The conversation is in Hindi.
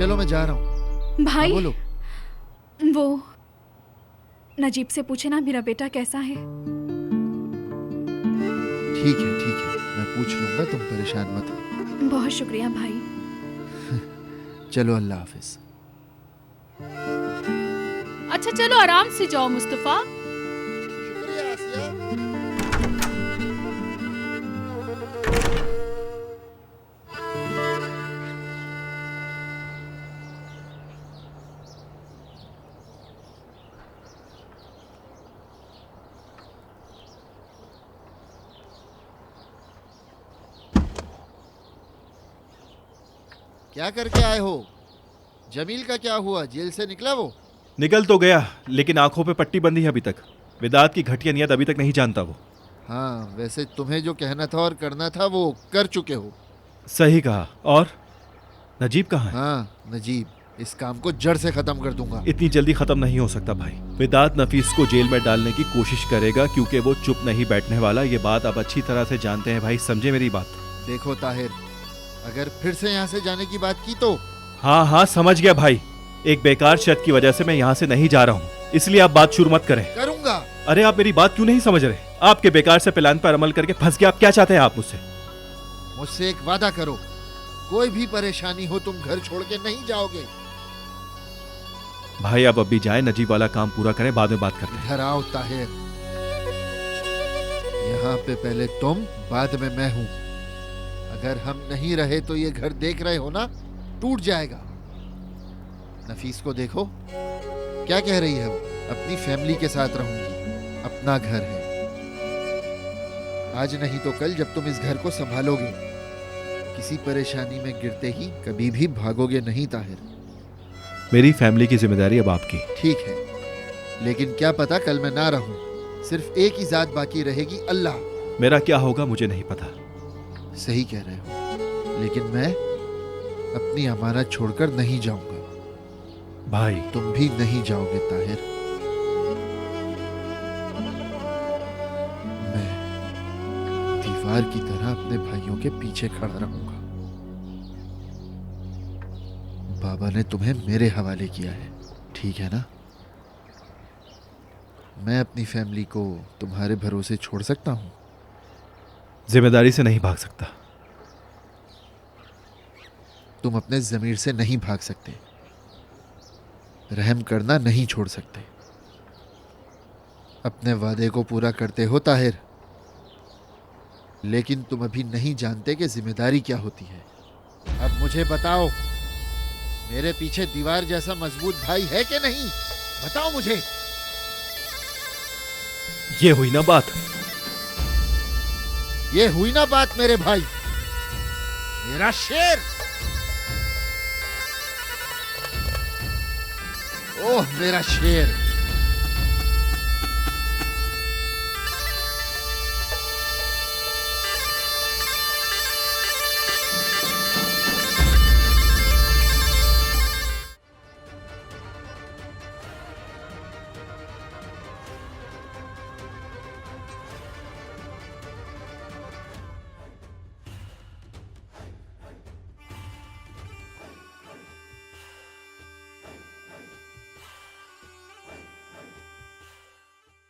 चलो मैं जा रहा हूँ। भाई हाँ, बोलो। वो नजीब से पूछे ना मेरा बेटा कैसा है। ठीक है, मैं पूछ लूंगा, तुम परेशान मत हो। बहुत शुक्रिया भाई। चलो, अल्लाह हाफिज। अच्छा चलो आराम से जाओ मुस्तफा। शुक्रिया आसिया। क्या करके आए हो? जमील का क्या हुआ? जेल से निकला वो? निकल तो गया, लेकिन आंखों पे पट्टी बंधी है अभी तक। विदात की घटिया नियत अभी तक नहीं जानता वो। हाँ, वैसे तुम्हें जो कहना था और करना था वो कर चुके हो। सही कहा। और नजीब कहाँ है? हाँ, नजीब, इस काम को जड़ से खत्म कर दूंगा। इतनी जल्दी खत्म नहीं हो सकता भाई। विदात नफीस को जेल में डालने की कोशिश करेगा, क्योंकि वो चुप नहीं बैठने वाला। ये बात आप अच्छी तरह से जानते हैं भाई, समझे मेरी बात? देखो ताहिर, अगर फिर से यहाँ से जाने की बात की तो हाँ समझ गया भाई। एक बेकार शर्त की वजह से मैं यहाँ से नहीं जा रहा हूँ, इसलिए आप बात शुरू मत करें। करूंगा। अरे आप मेरी बात क्यों नहीं समझ रहे? आपके बेकार से प्लान पर अमल करके फंस गया। आप क्या चाहते हैं आप मुझसे? मुझसे एक वादा करो, कोई भी परेशानी हो तुम घर छोड़ के नहीं जाओगे। भाई आप अभी जाएं, नजीब वाला काम पूरा करें, बाद में बात करते हैं। इधर आओ ताहिर, यहाँ पे पहले तुम, बाद में मैं हूँ। अगर हम नहीं रहे तो ये घर देख रहे हो ना, टूट जाएगा। नफीस को देखो, क्या कह रही है वो? अपनी फैमिली के साथ रहूंगी, अपना घर है। आज नहीं तो कल जब तुम इस घर को संभालोगे, किसी परेशानी में गिरते ही कभी भी भागोगे नहीं ताहिर। मेरी फैमिली की जिम्मेदारी अब आपकी। ठीक है, लेकिन क्या पता कल मैं ना रहूं। सिर्फ एक ही जात बाकी रहेगी, अल्लाह। मेरा क्या होगा मुझे नहीं पता। सही कह रहे हो, लेकिन मैं अपनी अमानत छोड़कर नहीं जाऊंगा। भाई तुम भी नहीं जाओगे ताहिर। मैं दीवार की तरह अपने भाइयों के पीछे खड़ा रहूंगा। बाबा ने तुम्हें मेरे हवाले किया है, ठीक है ना? मैं अपनी फैमिली को तुम्हारे भरोसे छोड़ सकता हूं? जिम्मेदारी से नहीं भाग सकता। तुम अपने ज़मीर से नहीं भाग सकते, रहम करना नहीं छोड़ सकते। अपने वादे को पूरा करते हो ताहिर, लेकिन तुम अभी नहीं जानते कि जिम्मेदारी क्या होती है। अब मुझे बताओ, मेरे पीछे दीवार जैसा मजबूत भाई है कि नहीं? बताओ मुझे। ये हुई ना बात। ये हुई ना बात मेरे भाई, मेरा शेर। ओह मेरा शेर।